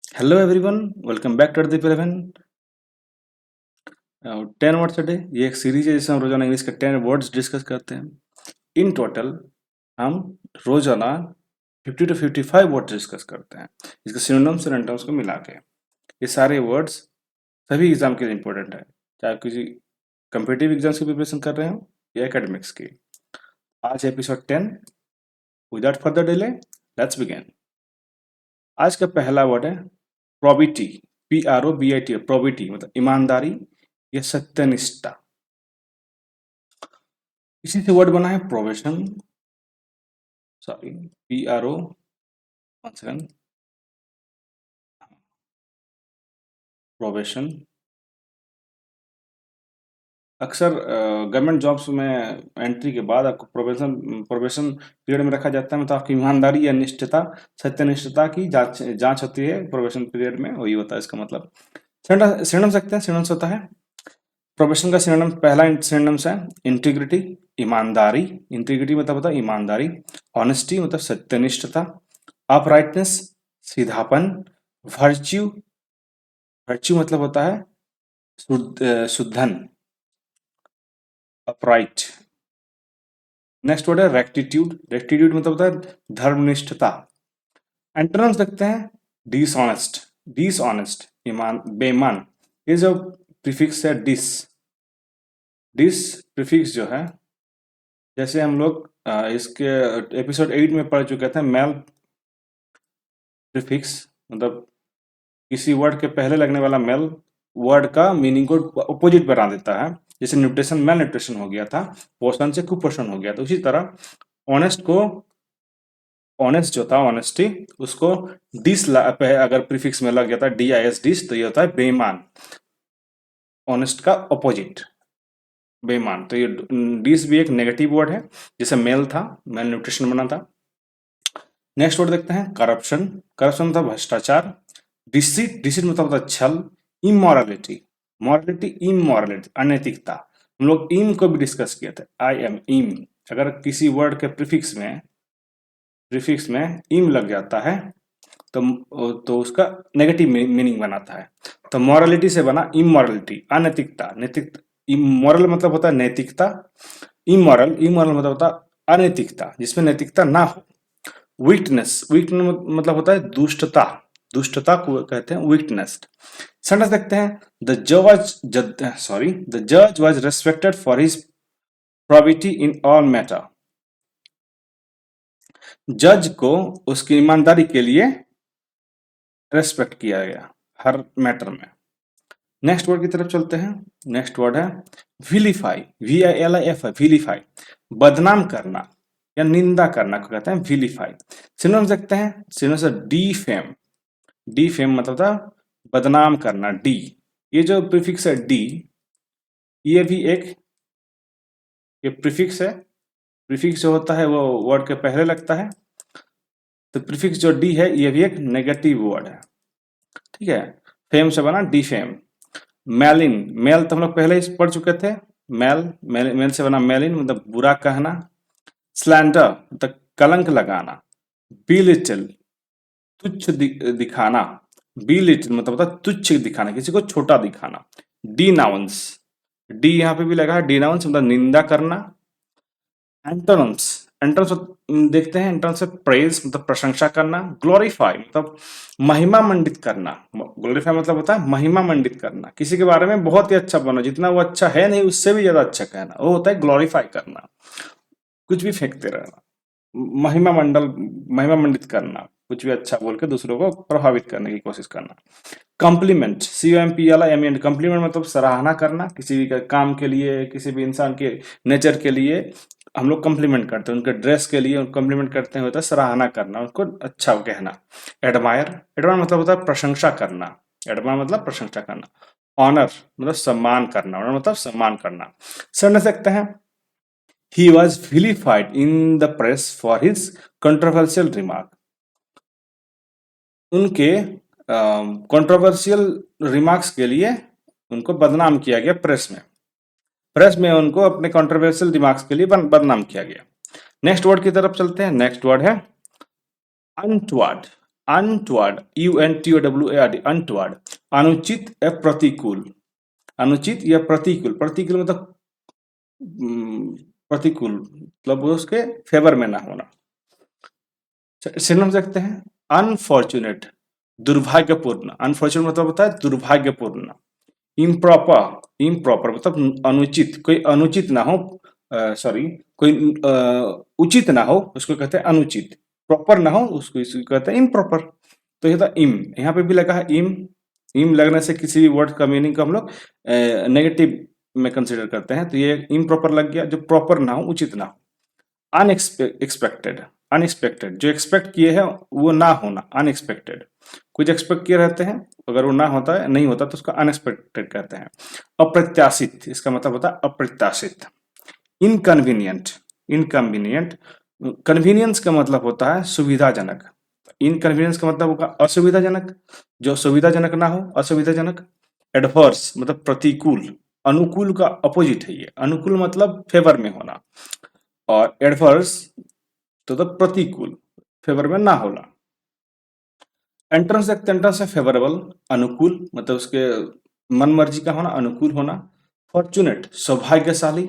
Hello everyone, welcome back to the 11 10 words a day. ये एक series है जिसमें हम रोजाना इंग्लिश के 10 वर्ड्स डिस्कस करते हैं। इन टोटल हम रोजाना 50 टू 55 वर्ड्स डिस्कस करते हैं, इसके सिनोनिम्स और एंटोनिम्स को मिला के। ये सारे वर्ड्स सभी एग्जाम के लिए इंपॉर्टेंट है, चाहे आप किसी कम्पिटिटिव एग्जाम्स की प्रिपरेशन कर रहे हो या एकेडमिक्स की। आज episode 10। Without further delay, let's begin. आज का पहला वर्ड है प्रोबिटी। PROBIT, प्रोबिटी मतलब ईमानदारी या सत्यनिष्ठा। इसी से वर्ड बना है प्रोबेशन। Sorry, PRO, probation. अक्सर गवर्नमेंट जॉब्स में एंट्री के बाद आपको प्रोबेशन प्रोबेशन पीरियड में रखा जाता है, मतलब आपकी ईमानदारी या निष्ठता, सत्यनिष्ठता की जांच जांच होती है प्रोबेशन पीरियड में, वही होता है इसका मतलब। सिनोनिम सकते हैं, सिनोनिम्स होता है प्रोबेशन का सिनोनिम। पहला सिनोनिम्स है इंटीग्रिटी, ईमानदारी। इंटीग्रिटी मतलब होता है ईमानदारी। ऑनेस्टी मतलब सत्यनिष्ठता। अपराइटनेस सीधापन। वर्च्यू, वर्च्यू मतलब होता है शुद्धन, अपराइट। नेक्स्ट वर्ड है रेक्टिट्यूड। रेक्टिट्यूड मतलब होता है धर्मनिष्ठता। एंटोनिम्स देखते हैं डिसऑनेस्ट, डिसऑनेस्ट ईमान बेईमान। ये जो प्रीफिक्स है डिस, डिस प्रीफिक्स जो है, जैसे हम लोग इसके एपिसोड 8 में पढ़ चुके थे, मेल प्रीफिक्स मतलब किसी वर्ड के पहले लगने वाला मेल वर्ड का मीनिंग को अपोजिट बना देता है। जैसे न्यूट्रिशन मेल न्यूट्रिशन हो गया था, पोषण से कुपोषण हो गया। तो उसी तरह ऑनेस्ट को, ऑनेस्ट जो था ऑनेस्टी, उसको डिस अगर प्रीफिक्स में लग जाता है DIS डिस, तो ये होता है बेईमान, ऑनेस्ट का अपोजिट बेईमान। तो ये डिस भी एक नेगेटिव वर्ड है, जैसे मेल था, मेल न्यूट्रिशन बना था। नेक्स्ट वर्ड देखते हैं करप्शन। करप्शन मतलब भ्रष्टाचार। डिसीट, डिसीट मतलब होता है छल। इमोरलिटी, मॉरलिटी इमोरलिटी अनैतिकता। हम लोग इम को भी डिस्कस किए थे, आई एम इम। अगर किसी वर्ड के प्रीफिक्स में इम लग जाता है तो उसका नेगेटिव मीनिंग बनाता है। तो मॉरलिटी से बना इमोरलिटी, अनैतिकता, नैतिक। इमोरल मतलब होता है नैतिकता। इमोरल, इमोरल मतलब होता है अनैतिकता, जिसमें नैतिकता ना हो। वीकनेस, वीकनेस मतलब होता है दुष्टता, दुष्टता को कहते हैं वीकनेस। सेंटेंस देखते हैं द जज was respected for his probity in all matter. जज को उसकी ईमानदारी के लिए रेस्पेक्ट किया गया हर मैटर में। नेक्स्ट वर्ड की तरफ चलते हैं। नेक्स्ट वर्ड है विलीफाई, VILIFI, विलीफाई बदनाम करना या निंदा करना को कहते हैं विलीफाई। सिनोनिम्स देखते हैं। सिनोनिम्स है डीफेम, डीफेम मतलब था बदनाम करना, डी। ये जो प्रीफिक्स है डी, ये भी एक ये प्रीफिक्स है। प्रीफिक्स जो होता है वो वर्ड के पहले लगता है, तो प्रीफिक्स जो डी है ये भी एक नेगेटिव वर्ड है, ठीक है। फेम से बना डीफेम। मेलिन, मेल तो हम लोग पहले ही पढ़ चुके थे। मेल से बना मेलिन मतलब बुरा कहना। स्लैंडर मतलब कलंक लगाना। बिलिटल, तुच्छ दिखाना। बिलिटल मतलब होता है तुच्छ दिखाना, किसी को छोटा दिखाना। डिनाउंस, डी यहाँ पे भी लगा है, डिनाउंस मतलब निंदा करना। एंटोनिम्स, एंटोनिम्स देखते हैं। एंटोनिम्स से प्रेज मतलब प्रशंसा करना। ग्लोरीफाई मतलब महिमा मंडित करना। ग्लोरीफाई मतलब होता है महिमा मंडित करना, किसी के बारे में बहुत ही अच्छा बोलना, जितना वो अच्छा है नहीं उससे भी ज्यादा अच्छा कहना, वो होता है ग्लोरीफाई करना। कुछ भी फेंकते रहना, महिमा मंडल, महिमा मंडित करना, कुछ भी अच्छा बोल के दूसरों को प्रभावित करने की कोशिश करना। कॉम्प्लीमेंट, COMPLIMENT, कॉम्प्लीमेंट मतलब सराहना करना, किसी भी काम के लिए, किसी भी इंसान के नेचर के लिए हम लोग कॉम्प्लीमेंट करते हैं, उनके ड्रेस के लिए कॉम्प्लीमेंट करते हैं, होता है सराहना करना, उनको अच्छा कहना। एडमायर, एडमायर मतलब होता है प्रशंसा करना, एडमायर मतलब प्रशंसा करना। ऑनर मतलब सम्मान करना, ऑनर मतलब सम्मान करना। सर सकते हैं he was vilified in the press for his controversial remark। उनके कंट्रोवर्शियल रिमार्क्स के लिए उनको बदनाम किया गया प्रेस में। प्रेस में उनको अपने कंट्रोवर्शियल रिमार्क्स के लिए बदनाम किया गया। नेक्स्ट वर्ड की तरफ चलते हैं। नेक्स्ट वर्ड है अनटवर्ड, अनटवर्ड, UNTOWARD, अनटवर्ड, अनुचित या प्रतिकूल। अनुचित या प्रतिकूल, प्रतिकूल मतलब प्रतिकूल मतलब उसके फेवर में ना होना। सिनोनिम देखते हैं, अनफॉर्चुनेट, दुर्भाग्यपूर्ण। अनफॉर्चुनेट मतलब होता है दुर्भाग्यपूर्ण। इम्प्रॉपर, इम्प्रॉपर मतलब अनुचित, कोई अनुचित ना हो, सॉरी कोई उचित ना हो उसको कहते हैं अनुचित, प्रॉपर ना हो उसको कहते हैं इम्प्रॉपर। तो ये था इम, यहाँ पे भी लगा है इम। इम लगने से किसी भी वर्ड का मीनिंग को हम लोग नेगेटिव में कंसिडर करते हैं, तो ये इम्प्रॉपर लग गया, जो प्रॉपर ना हो, उचित ना हो। अनएक्सपेक्टेड, अनएक्सपेक्टेड जो एक्सपेक्ट किए हैं वो ना होना, अनएक्सपेक्टेड। कुछ एक्सपेक्ट किए रहते हैं, अगर वो ना होता है, नहीं होता तो उसका अनएक्सपेक्टेड कहते हैं। अप्रत्याशित, इसका मतलब होता है अप्रत्याशित। इनकन्वीनियंट, इनकन्वीनियंट, कन्वीनियंस का मतलब होता है सुविधाजनक, इनकन्वीनियंस का मतलब होगा असुविधाजनक, जो सुविधाजनक ना हो, असुविधाजनक। एडवर्स मतलब प्रतिकूल, अनुकूल का अपोजिट है ये, अनुकूल मतलब फेवर में होना, और एडवर्स तो प्रतिकूल, फेवर में ना होना। एंट्रेंस देखते हैं, एंट्रेंस है फेवरेबल, अनुकूल मतलब उसके मन मर्जी का होना, अनुकूल होना। फॉर्चुनेट सौभाग्यशाली।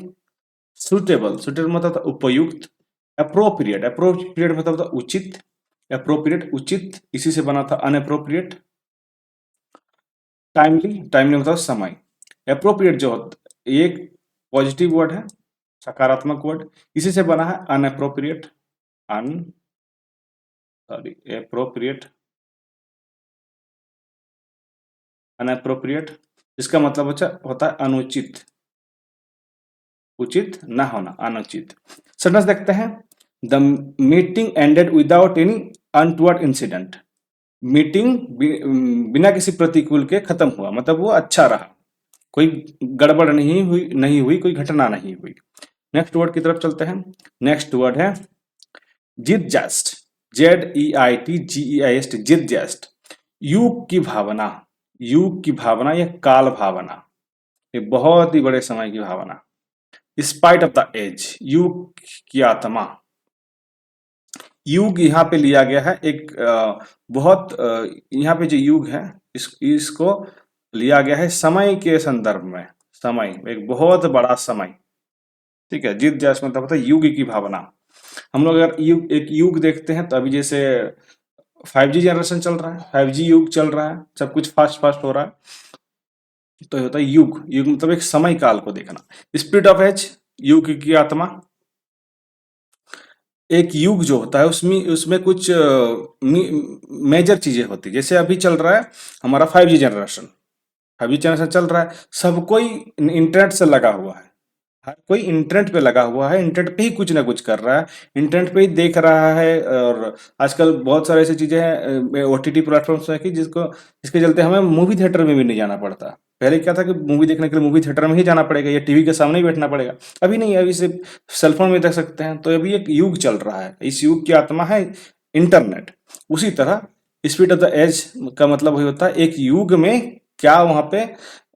सुटेबल, सुटेबल मतलब होता है उपयुक्त। अप्रोप्रिएट, अप्रोप्रिएट मतलब होता है उचित, अप्रोप्रिएट उचित, इसी से बना था अनअप्रोप्रिएट। टाइमली, टाइमली मतलब समय। अप्रोप्रिएट जो होता है एक पॉजिटिव वर्ड है, सकारात्मक वर्ड, इसी से बना है अनअप्रोप्रिएट, अप्रोप्रिएट, अनअप्रोप्रिएट, इसका मतलब होता है अनुचित, उचित ना होना, अनुचित। सेंटेंस देखते हैं, the meeting ended without any untoward incident. Meeting बिना किसी प्रतिकूल के खत्म हुआ, मतलब वो अच्छा रहा, कोई गड़बड़ नहीं हुई, कोई घटना नहीं हुई। नेक्स्ट वर्ड की तरफ चलते हैं। नेक्स्ट वर्ड है जिदजस्ट, ZEITGEIST, जिदजस्ट। युग की भावना, युग की भावना या काल भावना, एक बहुत ही बड़े समय की भावना। स्पाइट ऑफ द एज, युग की आत्मा। युग यहाँ पे लिया गया है एक बहुत यहाँ पे जो युग है इसको लिया गया है समय के संदर्भ में, समय एक बहुत बड़ा समय, ठीक है। जिद जैस मतलब होता है युग की भावना। हम लोग अगर एक युग देखते हैं तो अभी जैसे 5G जनरेशन चल रहा है, 5G युग चल रहा है, सब कुछ फास्ट फास्ट हो रहा है, तो होता है युग, युग मतलब एक समय काल को देखना। स्पिरिट ऑफ एज, युग की आत्मा। एक युग जो होता है उसमें उसमें कुछ मेजर चीजें होती है, जैसे अभी चल रहा है हमारा 5G जनरेशन, 5G जनरेशन चल रहा है, सब कोई इंटरनेट से लगा हुआ है, हर कोई इंटरनेट पे लगा हुआ है, इंटरनेट पे ही कुछ ना कुछ कर रहा है, इंटरनेट पे ही देख रहा है। और आजकल बहुत सारे ऐसी चीजें हैं, OTT प्लेटफॉर्म्स है कि जिसके चलते हमें मूवी थिएटर में भी नहीं जाना पड़ता। पहले क्या था कि मूवी देखने के लिए मूवी थिएटर में ही जाना पड़ेगा या टीवी के सामने ही बैठना पड़ेगा, अभी नहीं, अभी सिर्फ सेलफोन में देख सकते हैं। तो अभी एक युग चल रहा है, इस युग की आत्मा है इंटरनेट। उसी तरह स्पीड ऑफ द एज का मतलब वही होता है एक युग में क्या वहां पे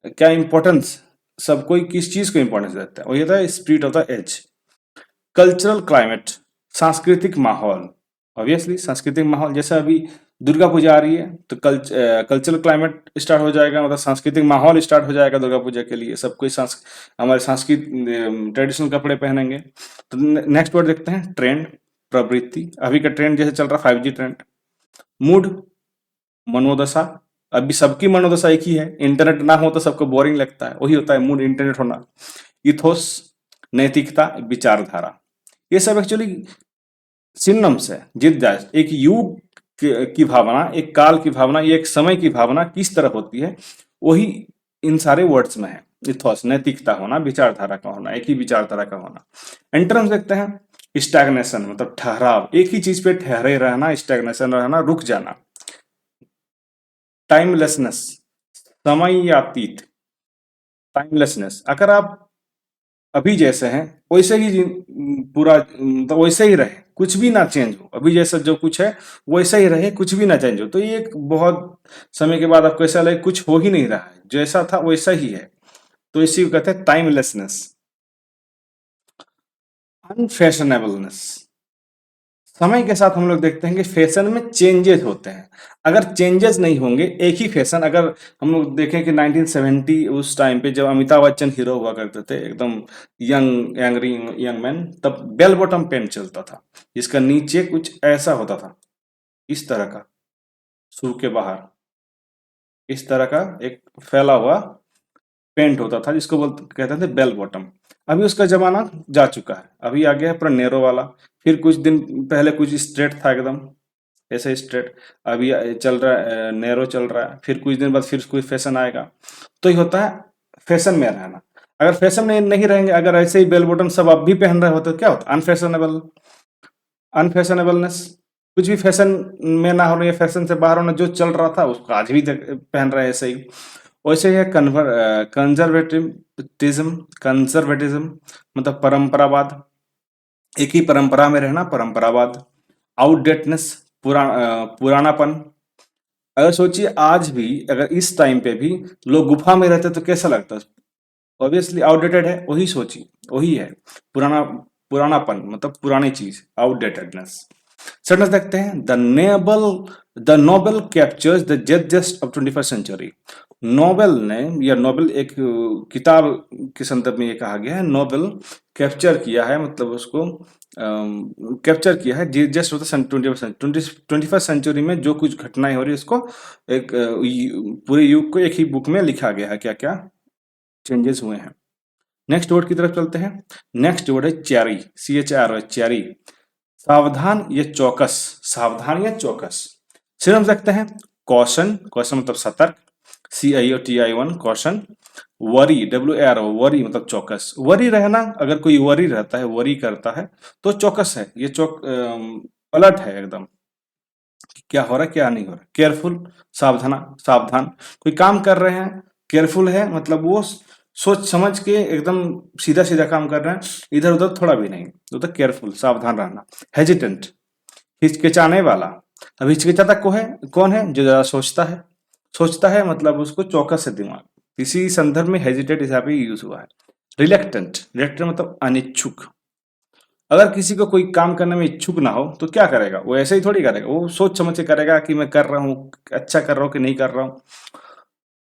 क्या इंपॉर्टेंस, सब कोई किस चीज को इंपॉर्टेंस देता है, वही होता है spirit of the age. Cultural climate, सांस्कृतिक माहौल। ऑब्वियसली सांस्कृतिक माहौल, जैसे अभी दुर्गा पूजा आ रही है तो कल्चरल क्लाइमेट स्टार्ट हो जाएगा, मतलब सांस्कृतिक माहौल स्टार्ट हो जाएगा दुर्गा पूजा के लिए, सब कोई हमारे सांस्कृतिक ट्रेडिशनल कपड़े पहनेंगे। तो नेक्स्ट वर्ड देखते हैं, ट्रेंड, प्रवृत्ति। अभी का ट्रेंड जैसे चल रहा है 5G ट्रेंड। मूड, मनोदशा, अभी सबकी मनोदशा एक ही है, इंटरनेट ना हो तो सबको बोरिंग लगता है, वही होता है मूड, इंटरनेट होना। इथोस, नैतिकता, विचारधारा, ये सब एक्चुअली सिनोनिम्स है। जिदजास्ट एक युग की भावना, एक काल की भावना, एक समय की भावना किस तरह होती है, वही इन सारे वर्ड्स में है। इथोस नैतिकता होना, विचारधारा का होना, एक ही विचारधारा का होना। एंटरम्स देखते हैं, स्टैग्नेशन मतलब ठहराव, एक ही चीज पे ठहरे रहना, स्टैग्नेशन रहना, रुक जाना। टाइमलेसनेस, समयातीत, टाइमलेसनेस, अगर आप अभी जैसे हैं वैसे ही पूरा मतलब वैसे ही रहे, कुछ भी ना चेंज हो, अभी जैसा जो कुछ है वैसा ही रहे, कुछ भी ना चेंज हो, तो ये एक बहुत समय के बाद आपको ऐसा लगे कुछ हो ही नहीं रहा है, जैसा था वैसा ही है, तो इसी को कहते हैं टाइमलेसनेस। अनफैशनेबलनेस, समय के साथ हम लोग देखते हैं कि फैशन में चेंजेस होते हैं। अगर चेंजेस नहीं होंगे, एक ही फैशन, अगर हम लोग देखें कि 1970 उस टाइम पे जब अमिताभ बच्चन हीरो हुआ करते थे, एकदम यंग यंग मैन, तब बेल बॉटम पैंट चलता था, जिसका नीचे कुछ ऐसा होता था, इस तरह का, शू के बाहर इस तरह का एक फैला हुआ पैंट होता था, जिसको बोलते कहते थे बेल बॉटम। अभी उसका जमाना जा चुका है, अभी आ गया है पूरा नैरो वाला। फिर कुछ दिन पहले कुछ स्ट्रेट था एकदम ऐसे स्ट्रेट, अभी चल रहा है नैरो चल रहा है, फिर कुछ दिन बाद फिर कोई फैशन आएगा। तो ये होता है फैशन में रहना। अगर फैशन में नहीं रहेंगे, अगर ऐसे ही बेल बॉटम सब अब भी पहन रहे होते तो क्या होता, अनफैशनेबल, अनफैशनेबलनेस। कुछ भी फैशन में ना होना या फैशन से बाहर होना, जो चल रहा था उसको आज भी पहन रहे हैं ऐसे ही। वैसे ही कंजर्वेटिज्म, कंजर्वेटिज्म मतलब परंपरावाद, एक ही परंपरा में रहना, परंपरावाद। आउटडेटनेस, पुरानापन। अगर सोचिए आज भी, अगर इस टाइम पे भी लोग गुफा में रहते तो कैसा लगता, ऑब्वियसली आउटडेटेड है, वही सोचिए, वही है पुराना, पुरानापन मतलब पुरानी चीज, आउटडेटेडनेस। सेंटेंस देखते हैं, the novel captures the gist of 21st century. Novel ने, या नोबेल एक किताब के संदर्भ में ये कहा गया है, नोबेल कैप्चर किया है, मतलब उसको कैप्चर किया है just of the 21st century में जो कुछ घटनाएं हो रही है उसको एक पूरे युग को एक ही बुक में लिखा गया है, क्या क्या चेंजेस हुए हैं। नेक्स्ट वर्ड की तरफ चलते हैं। नेक्स्ट वर्ड है चेरी, CHR, चेरी। सावधान या चौकस, सावधान या चौकस। फिर हम सकते हैं कॉशन, कॉशन मतलब सतर्क, CIOTI1 caution. Worry, WAR, worry मतलब चौकस। वरी रहना, अगर कोई वरी रहता है, वरी करता है तो चौकस है, ये अलर्ट है एकदम, क्या हो रहा है क्या नहीं हो रहा। केयरफुल, सावधान, सावधान, कोई काम कर रहे हैं, केयरफुल है मतलब वो सोच समझ के एकदम सीधा सीधा काम कर रहे हैं, इधर उधर थोड़ा भी नहीं, तो केयरफुल, सावधान रहना। हेजिटेंट, हिचकिचाने वाला। अब हिचकिचाता को है कौन है, जो ज्यादा सोचता है, सोचता है मतलब उसको चौकस है दिमाग। इसी संदर्भ में हेजिटेट हिसाब से यूज हुआ है। रिलेक्टेंट, रिलेक्टेंट मतलब अनिच्छुक। अगर किसी को कोई काम करने में इच्छुक ना हो तो क्या करेगा, वो ऐसे ही थोड़ी करेगा, वो सोच समझ के करेगा कि मैं कर रहा हूँ, अच्छा कर रहा हूँ कि नहीं कर रहा हूँ।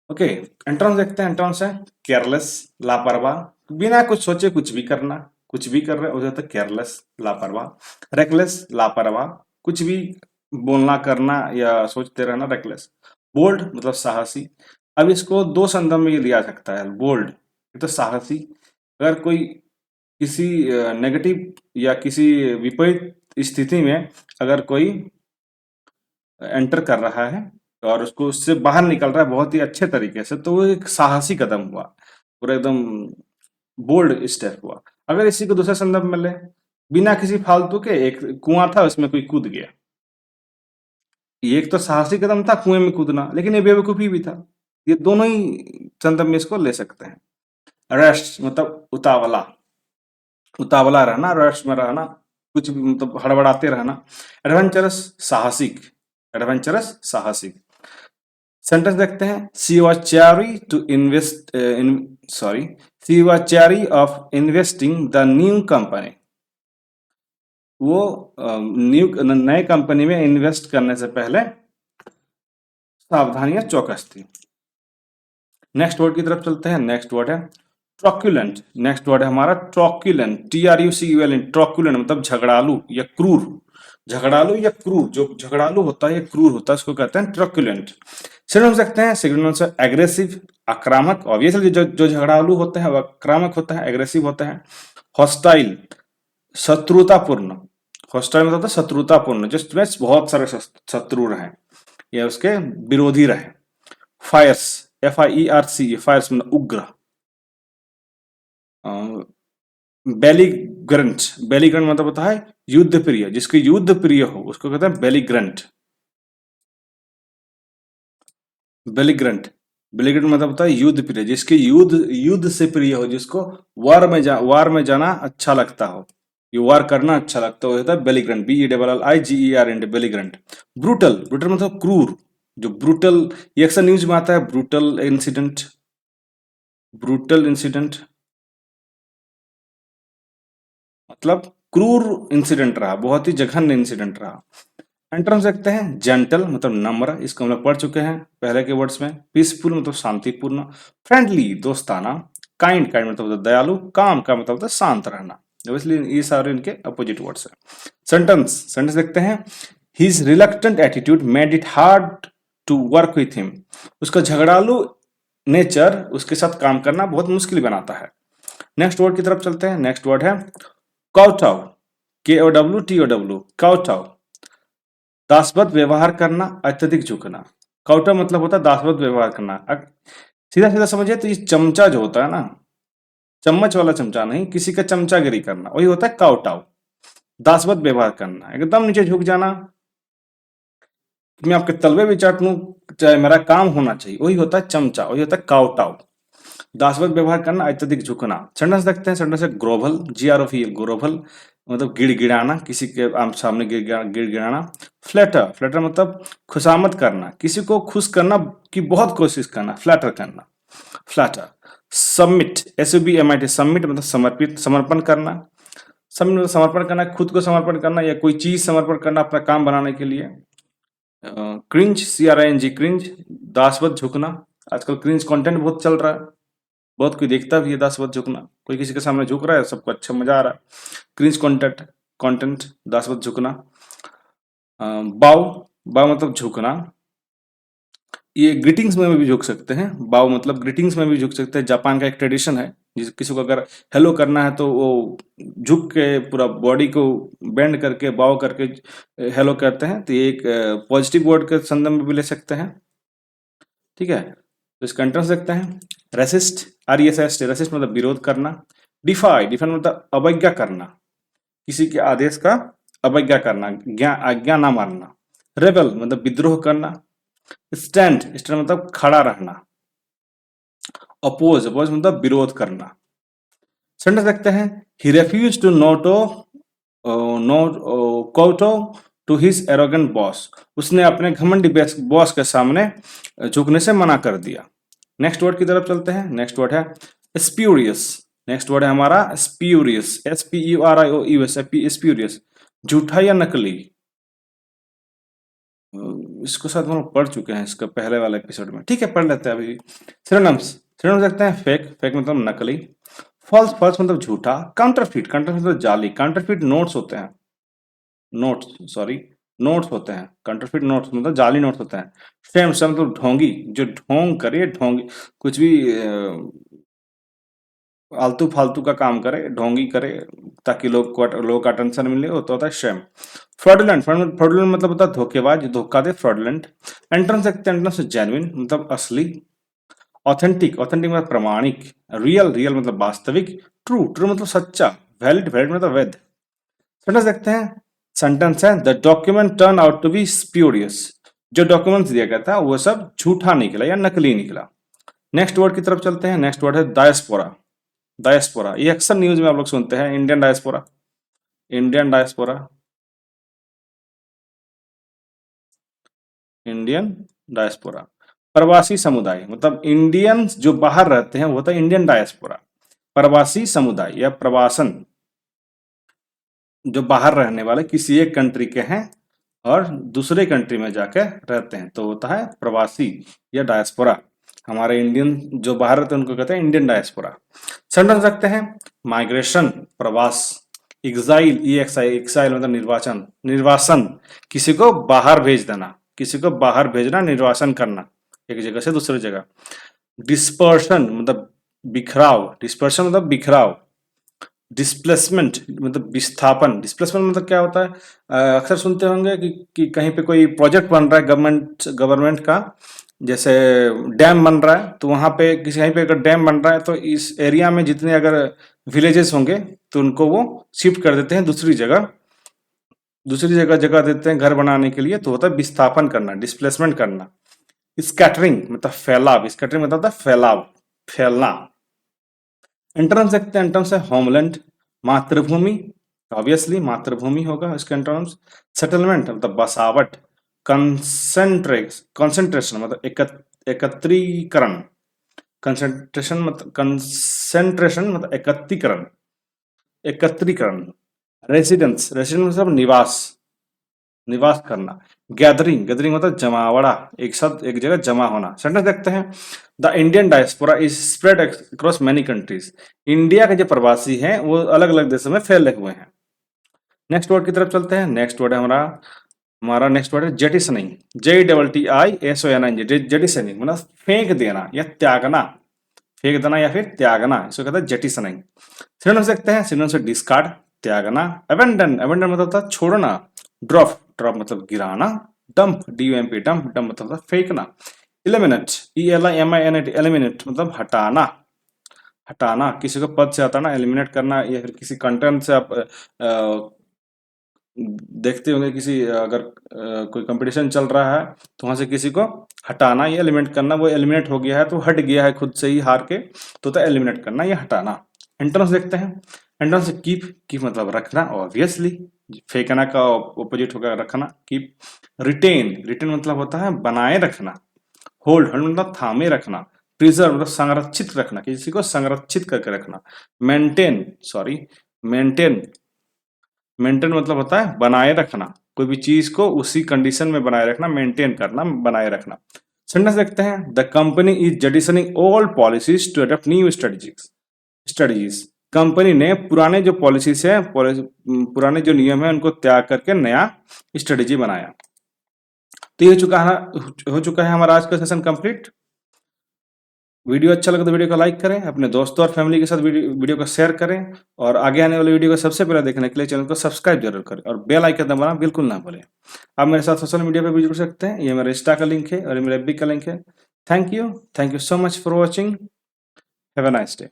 ओके, एंट्रॉन्स देखते हैं। एंट्रॉन्स है केयरलेस, लापरवाह, बिना कुछ सोचे कुछ भी करना, कुछ भी कर रहे हो जाता है केयरलेस, लापरवाह। रेकलेस, लापरवाह, कुछ भी बोलना करना या सोचते रहना, रेकलेस। बोल्ड मतलब साहसी। अब इसको दो संदर्भ में ये लिया सकता है। बोल्ड तो साहसी, अगर कोई किसी नेगेटिव या किसी विपरीत स्थिति में अगर कोई एंटर कर रहा है और उसको उससे बाहर निकल रहा है बहुत ही अच्छे तरीके से, तो वो एक साहसी कदम हुआ, पूरा एकदम बोल्ड स्टेप हुआ। अगर इसी को दूसरे संदर्भ में ले, बिना किसी फालतू के, एक कुआं था उसमें कोई कूद गया, ये एक तो साहसी कदम था कुएं में कूदना, लेकिन ये बेवकूफी भी था। ये दोनों ही संदर्भ में इसको ले सकते हैं। रश मतलब उतावला, उतावला रहना, रश में रहना, कुछ भी मतलब हड़बड़ाते रहना। एडवेंचरस, साहसिक, एडवेंचरस साहसिक। सेंटेंस देखते हैं, she was chary to invest in sorry she was chary of investing the new company. वो न्यू नए कंपनी में इन्वेस्ट करने से पहले सावधान या चौकस थी। नेक्स्ट वर्ड की तरफ चलते हैं। नेक्स्ट वर्ड है ट्रॉक्यूलेंट। नेक्स्ट वर्ड है हमारा ट्रॉक्यूलेंट, TRUCULENT, ट्रॉक्यूलेंट मतलब झगड़ालू या क्रूर। झगड़ालू या क्रूर, जो झगड़ालू होता है या क्रूर होता है उसको कहते हैं ट्रॉक्यूलेंट। सिनोनिम सकते हैं, सिनोनिम से एग्रेसिव, आक्रामक, ऑब्वियसली जो झगड़ालू होते हैं वो आक्रामक होता है, एग्रेसिव होता है। हॉस्टाइल, शत्रुतापूर्ण, हॉस्टाइल मतलब होता है शत्रुतापूर्ण, जिसमें बहुत सारे शत्रु रहे या उसके विरोधी रहे। फायर्स, FIERC, फायर्स मतलब उग्र। बेलीग्रंट, बेलीग्रंट मतलब होता है युद्ध प्रिय, जिसके युद्ध प्रिय हो उसको कहते हैं बेलीग्रंट। बेलीग्रंट, बेलीग्रंट मतलब होता है युद्ध प्रिय, जिसके युद्ध से प्रिय हो, जिसको वार में जाना अच्छा लगता हो, ये वार करना अच्छा लगता हो, होता है बेलीग्रंट, BELLIGERENT, बेलीग्रंट। ब्रूटल, ब्रूटल मतलब क्रूर, जो ब्रूटल, ये अक्सर न्यूज में आता है, ब्रूटल इंसिडेंट, ब्रूटल इंसिडेंट मतलब क्रूर इंसिडेंट रहा, बहुत ही जघन्य इंसिडेंट रहा। एंटरम्स देखते हैं, जेंटल मतलब नम्र, इसको हम लोग पढ़ चुके हैं पहले के वर्ड्स में। पीसफुल मतलब शांतिपूर्ण। फ्रेंडली दोस्ताना। काइंड काइंड मतलब होता है दयालु। काम का मतलब होता है शांत रहना। इसलिए ये सारे इनके अपोजिट वर्ड्स हैं। सेंटेंस सेंटेंस देखते हैं, his reluctant attitude made it hard to work with him. उसका झगड़ालू नेचर उसके साथ काम करना बहुत मुश्किल बनाता है। नेक्स्ट वर्ड की तरफ चलते हैं। नेक्स्ट वर्ड है काउटाउ, KOWTOW, काउटाउ। दासवत व्यवहार करना, अत्यधिक झुकना। काउटा मतलब होता है दासवत व्यवहार करना। सीधा सीधा समझिए तो ये चमचा जो होता है ना, चम्मच वाला चमचा नहीं, किसी का चमचागिरी करना, वही होता है काउटाउ। दासवत व्यवहार करना, एकदम नीचे झुक जाना, मैं आपके तलवे भी चाट लूं, चाहे मेरा काम होना चाहिए, वही होता है चमचा, वही होता है काउटाउ। दासवत व्यवहार करना, अत्यधिक झुकना। सेंटेंस देखते हैं। सेंटेंस है ग्रोवल, GROVL, ग्रोवल मतलब गिड़गिड़ाना, किसी के सामने गिड़गिड़ाना। फ्लैटर फ्लैटर मतलब खुशामद करना, किसी को खुश करना की बहुत कोशिश करना, फ्लैटर करना, फ्लैटर। सबमिट, SUBMIT, सबमिट मतलब समर्पित, समर्पण करना। सबमिट मतलब समर्पण करना, खुद को समर्पण करना या कोई चीज समर्पण करना अपना काम बनाने के लिए। क्रिंज, CRING, क्रिंज दासवत झुकना। आजकल क्रिंज कंटेंट बहुत चल रहा है, बहुत कोई देखता भी है दासवत झुकना, कोई किसी के सामने झुक रहा है, सबको अच्छा मजा आ रहा है। क्रिंज कंटेंट कंटेंट दासवत झुकना। बाव बाव मतलब झुकना, ये ग्रीटिंग्स में भी झुक सकते हैं। बाव मतलब ग्रीटिंग्स में भी झुक सकते हैं। जापान का एक ट्रेडिशन है, जिस किसी को अगर हेलो करना है तो वो झुक के पूरा बॉडी को बेंड करके बाव करके हेलो करते हैं। तो ये एक पॉजिटिव वर्ड के संदर्भ में भी ले सकते हैं। ठीक है, तो इसका एंट्रेंस देखते हैं। रेसिस्ट, RESIST, रेसिस्ट मतलब विरोध करना। डिफाई डिफाई मतलब अवज्ञा करना, किसी के आदेश का अवज्ञा करना, आज्ञा ना मानना। रेबल मतलब विद्रोह करना। स्टैंड स्टैंड मतलब खड़ा रहना। अपोज अपोज मतलब विरोध करना। सेंटेंस देखते हैं। ही रेफ्यूज टू नोटो नोट कोटो टू हिज एरोगेंट बॉस। उसने अपने घमंडी बॉस के सामने झुकने से मना कर दिया। नेक्स्ट वर्ड की तरफ चलते हैं। नेक्स्ट वर्ड है स्प्यूरियस। नेक्स्ट वर्ड है हमारा स्प्यूरियस, SPURIOUS, स्प्यूरियस, झूठा या नकली। इसको शायद हम लोग पढ़ चुके हैं इसका पहले वाले एपिसोड में, ठीक है पढ़ लेते हैं अभी। सिनोनिम्स सिनोनिम्स देखते हैं। फेक फेक मतलब नकली। फॉल्स फॉल्स मतलब झूठा। काउंटरफिट काउंटरफिट मतलब जाली। काउंटरफिट नोट्स होते हैं, नोट्स सॉरी नोट्स होते हैं। काउंटरफिट नोट्स मतलब जाली नोट्स होते हैं। सेम सेम मतलब ढोंगी, जो ढोंग करे, ढोंगी कुछ भी आलतू फालतू का काम करे, ढोंगी करे ताकि लोग का अटेंशन मिले, वो तो होता है शेम। फ्रॉडुलेंट फ्रॉडुलेंट मतलब होता है धोखेबाज, धोखा दे, फ्रॉडुलेंट। एंट्रेंस देखते हैं। एंट्रेंस जेन्युइन मतलब असली। ऑथेंटिक ऑथेंटिक मतलब प्रमाणिक। रियल रियल मतलब वास्तविक। ट्रू ट्रू मतलब सच्चा। वैलिड वैलिड मतलब वैध। सेंटेंस देखते हैं। सेंटेंस है the document turn out to be spurious. जो डॉक्यूमेंट दिया गया था वो सब झूठा निकला या नकली निकला। नेक्स्ट वर्ड की तरफ चलते हैं। नेक्स्ट वर्ड है डायस्पोरा। डायस्पोरा ये अक्सर न्यूज में आप लोग सुनते हैं, Indian diaspora, Indian diaspora, Indian diaspora. प्रवासी समुदाय मतलब इंडियंस जो बाहर रहते हैं वो होता है इंडियन डायस्पोरा। प्रवासी समुदाय या प्रवासन, जो बाहर रहने वाले किसी एक कंट्री के हैं और दूसरे कंट्री में जाकर रहते हैं तो होता है प्रवासी या डायस्पोरा। हमारे इंडियन जो बाहर रहते हैं उनको कहते हैं इंडियन डायस्पोरा। सेंटेंस रखते हैं। माइग्रेशन प्रवास। एग्जाइल, एक्साइल मतलब निर्वाचन, निर्वासन, किसी को बाहर भेज देना, किसी को बाहर भेजना, निर्वासन करना एक जगह से दूसरी जगह। डिस्पर्शन मतलब बिखराव, डिस्पर्शन मतलब बिखराव। डिस्प्लेसमेंट मतलब विस्थापन। डिस्प्लेसमेंट मतलब क्या होता है, अक्सर सुनते होंगे कि कहीं पे कोई प्रोजेक्ट बन रहा है गवर्नमेंट का, जैसे डैम बन रहा है, तो वहां पे किसी कहीं पे अगर डैम बन रहा है तो इस एरिया में जितने अगर विलेजेस होंगे तो उनको वो शिफ्ट कर देते हैं दूसरी जगह जगह देते हैं घर बनाने के लिए, तो होता है विस्थापन करना, डिस्प्लेसमेंट करना। स्कैटरिंग मतलब फैलाव, स्कैटरिंग मतलब होता है फैलाव, फैलना। एंटरम्स देखते हैं। एंटरम्स है होमलैंड मातृभूमि, ऑब्वियसली मातृभूमि होगा इसका एंटरम्स। सेटलमेंट मतलब बसावट। कंसेंट्रेशन मतलब एकत्रीकरण। कंसेंट्रेशन मतलब कंसेंट्रेशन मतलब एकत्रीकरण, एकत्रीकरण। रेसिडेंस, रेसिडेंस मतलब निवास करना। गैदरिंग, गैदरिंग मतलब जमावड़ा, एक साथ एक जगह जमा होना। सेंटेंस देखते हैं, the Indian diaspora is spread across many countries. India के जो प्रवासी हैं वो अलग अलग देशों में फैले हुए हैं। नेक्स्ट वर्ड की तरफ चलते हैं। नेक्स्ट वर्ड है हमारा नेक्स्ट वर्ड है जेटिसनिंग, JETISONING, जेटिसनिंग मतलब फेंक देना या त्यागना, फेंक देना या फिर त्यागना, इसको कहते हैं जेटिसनिंग। सिनोनिम्स देखते हैं। सिनोनिम्स है डिस्कार्ड, त्यागना। अबेंडन, अबेंडन मतलब होता है छोड़ना। ड्रॉप, ड्रॉप मतलब गिराना। डंप, DUMP, डंप, डंप मतलब होता है फेंकना। एलिमिनेट, ELIMINATE, एलिमिनेट मतलब हटाना, हटाना, किसी को पद से हटाना, एलिमिनेट करना, या फिर किसी कंटेंट से आप देखते होंगे किसी अगर कोई कंपटीशन चल रहा है तो वहां से किसी को हटाना या एलिमिनेट करना, वो एलिमिनेट हो गया है तो हट गया है खुद से ही हार के, तो होता है एलिमिनेट करना या हटाना। एंटोनिम्स देखते हैं। एंटोनिम्स से कीप, कीप मतलब रखना ऑब्वियसली, फेंकना का ऑपोजिट होगा रखना, कीप। रिटेन, रिटेन मतलब होता है बनाए रखना। होल्ड, होल्ड मतलब थामे रखना। प्रिजर्व मतलब संरक्षित रखना, किसी को संरक्षित करके रखना। मेंटेन, सॉरी, मेंटेन, मेंटेन मतलब होता है बनाए रखना, कोई भी चीज को उसी कंडीशन में बनाए रखना, मेंटेन करना, बनाए रखना। सेंटेंस देखते हैं, the company is jettisoning all policies to adopt new strategies. Company ने पुराने जो पॉलिसीज है, पुराने जो नियम है उनको त्याग करके नया स्ट्रेटजी बनाया। तो ये हो चुका है हमारा आज का सेशन कंप्लीट। वीडियो अच्छा लगे तो वीडियो को लाइक करें, अपने दोस्तों और फैमिली के साथ वीडियो को शेयर करें, और आगे आने वाले वीडियो को सबसे पहले देखने के लिए चैनल को सब्सक्राइब जरूर करें और बेल आइकन दबाना बिल्कुल ना भूलें। आप मेरे साथ सोशल मीडिया पर भी जुड़ सकते हैं, ये मेरा इंस्टा का लिंक है और ये मेरा FB का लिंक है। Thank you so much for watching. Have a nice day.